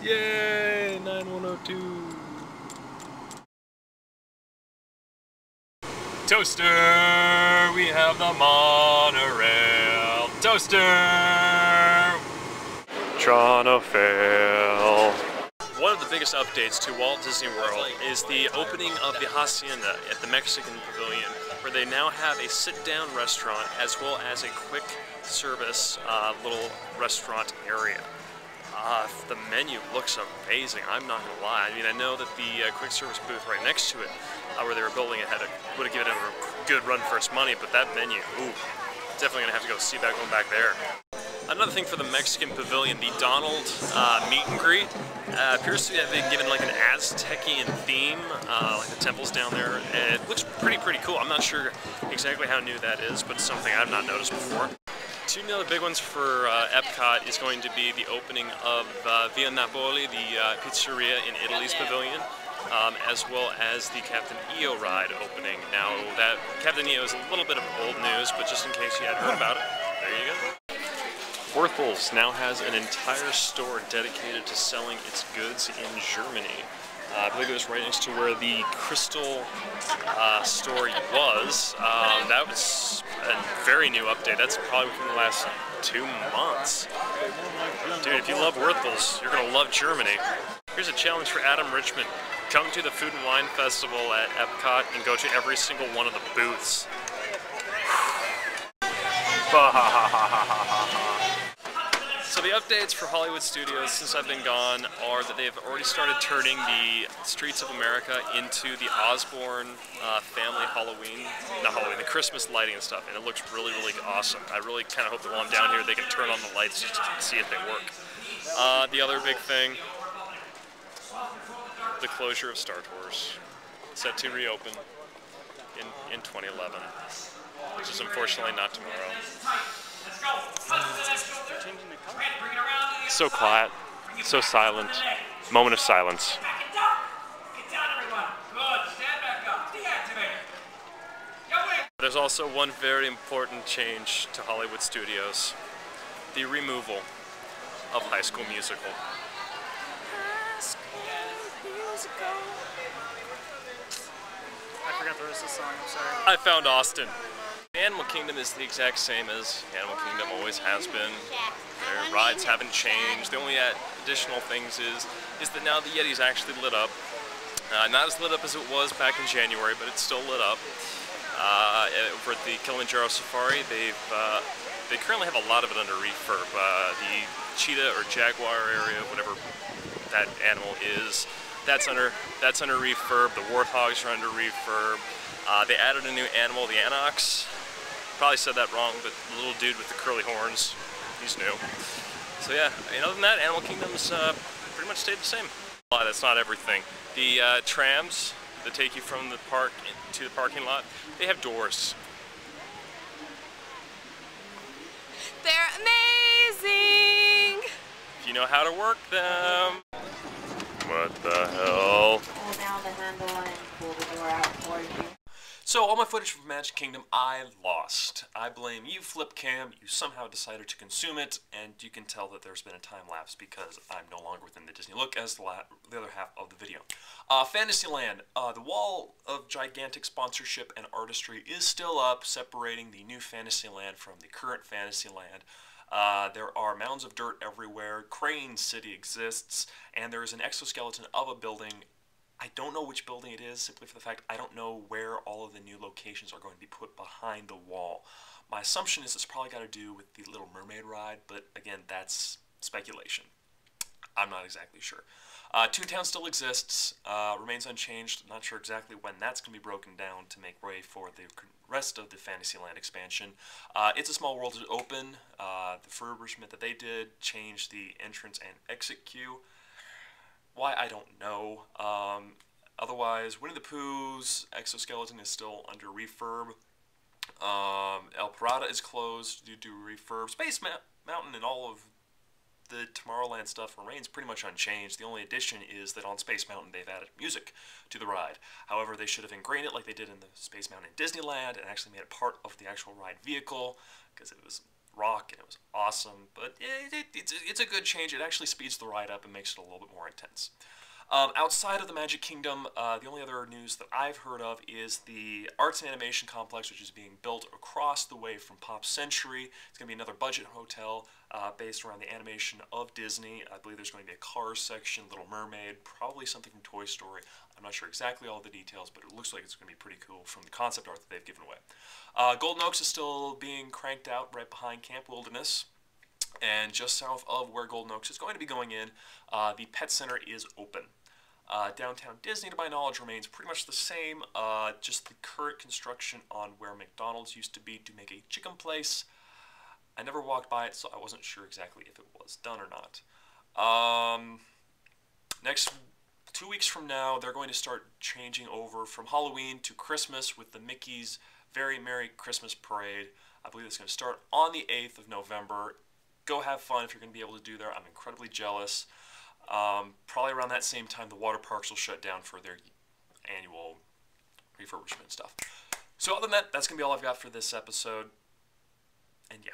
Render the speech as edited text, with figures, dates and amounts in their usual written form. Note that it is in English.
Yay! 9102. Toaster! We have the monorail. Toaster! Trying to fail. One of the biggest updates to Walt Disney World is the opening of the Hacienda at the Mexican Pavilion, where they now have a sit-down restaurant as well as a quick service little restaurant area. The menu looks amazing, I'm not gonna lie. I mean, I know that the quick service booth right next to it, where they were building it, would have given it a good run for its money, but that menu, ooh, definitely gonna have to go see about going back there. Another thing for the Mexican Pavilion, the Donald meet and greet appears to have been given like an Aztecian theme, like the temples down there. And it looks pretty cool. I'm not sure exactly how new that is, but it's something I've not noticed before. Two other big ones for Epcot is going to be the opening of Via Napoli, the pizzeria in Italy's pavilion, as well as the Captain EO ride opening. Now, that Captain EO is a little bit of old news, but just in case you hadn't heard about it, there you go. Worthel's now has an entire store dedicated to selling its goods in Germany. I believe it was right next to where the Crystal store was. That was a very new update. That's probably within the last 2 months. Dude, if you love Worthel's, you're going to love Germany. Here's a challenge for Adam Richmond. Come to the Food and Wine Festival at Epcot and go to every single one of the booths. So the updates for Hollywood Studios since I've been gone are that they've already started turning the Streets of America into the Osborne family Halloween, not Halloween, the Christmas lighting and stuff, and it looks really awesome. I really kind of hope that while I'm down here they can turn on the lights just to see if they work. The other big thing, the closure of Star Tours, set to reopen in 2011, which is unfortunately not tomorrow. So quiet, so silent. Moment of silence. There's also one very important change to Hollywood Studios: the removal of High School Musical. I forgot the rest of the song, I'm sorry. I found Austin. Animal Kingdom is the exact same as Animal Kingdom always has been. Their rides haven't changed. The only additional things is that now the Yeti's actually lit up. Not as lit up as it was back in January, but it's still lit up. Over at the Kilimanjaro Safari, they currently have a lot of it under refurb. The cheetah or jaguar area, whatever that animal is, that's under refurb. The warthogs are under refurb. They added a new animal, the anox. Probably said that wrong, but the little dude with the curly horns, he's new. So yeah, other than that, Animal Kingdom's pretty much stayed the same. That's not everything. The trams that take you from the park to the parking lot, they have doors. They're amazing! If you know how to work them. What the hell? Pull down the handle and pull the door out for you. So all my footage from Magic Kingdom I lost. I blame you, Flipcam. You somehow decided to consume it, and you can tell that there's been a time lapse because I'm no longer within the Disney look as the other half of the video. Fantasyland, the wall of gigantic sponsorship and artistry is still up, separating the new Fantasyland from the current Fantasyland. There are mounds of dirt everywhere, Crane City exists, and there is an exoskeleton of a building. I don't know which building it is, simply for the fact I don't know where all of the new locations are going to be put behind the wall. My assumption is it's probably got to do with the Little Mermaid ride, but again, that's speculation. I'm not exactly sure. Toontown still exists, remains unchanged. Not sure exactly when that's going to be broken down to make way for the rest of the Fantasyland expansion. It's a Small World is open. The refurbishment that they did changed the entrance and exit queue. Why, I don't know. Otherwise, Winnie the Pooh's exoskeleton is still under refurb. El Parada is closed due to refurb. Space Mountain and all of the Tomorrowland stuff remains pretty much unchanged. The only addition is that on Space Mountain they've added music to the ride. However, they should have ingrained it like they did in the Space Mountain in Disneyland and actually made it part of the actual ride vehicle, because it was rock, and it was awesome. But it's a good change. It actually speeds the ride up and makes it a little bit more intense. Outside of the Magic Kingdom, the only other news that I've heard of is the Arts and Animation Complex, which is being built across the way from Pop Century. It's going to be another budget hotel based around the animation of Disney. I believe there's going to be a Cars section, Little Mermaid, probably something from Toy Story. I'm not sure exactly all the details, but it looks like it's going to be pretty cool from the concept art that they've given away. Golden Oaks is still being cranked out right behind Camp Wilderness. And just south of where Golden Oaks is going to be going in, the Pet Center is open. Downtown Disney, to my knowledge, remains pretty much the same, just the current construction on where McDonald's used to be to make a chicken place. I never walked by it, so I wasn't sure exactly if it was done or not. Next 2 weeks from now, they're going to start changing over from Halloween to Christmas with the Mickey's Very Merry Christmas Parade. I believe it's going to start on the 8th of November. Go have fun if you're going to be able to do there. I'm incredibly jealous. Probably around that same time, the water parks will shut down for their annual refurbishment stuff. So other than that, that's going to be all I've got for this episode. And yeah.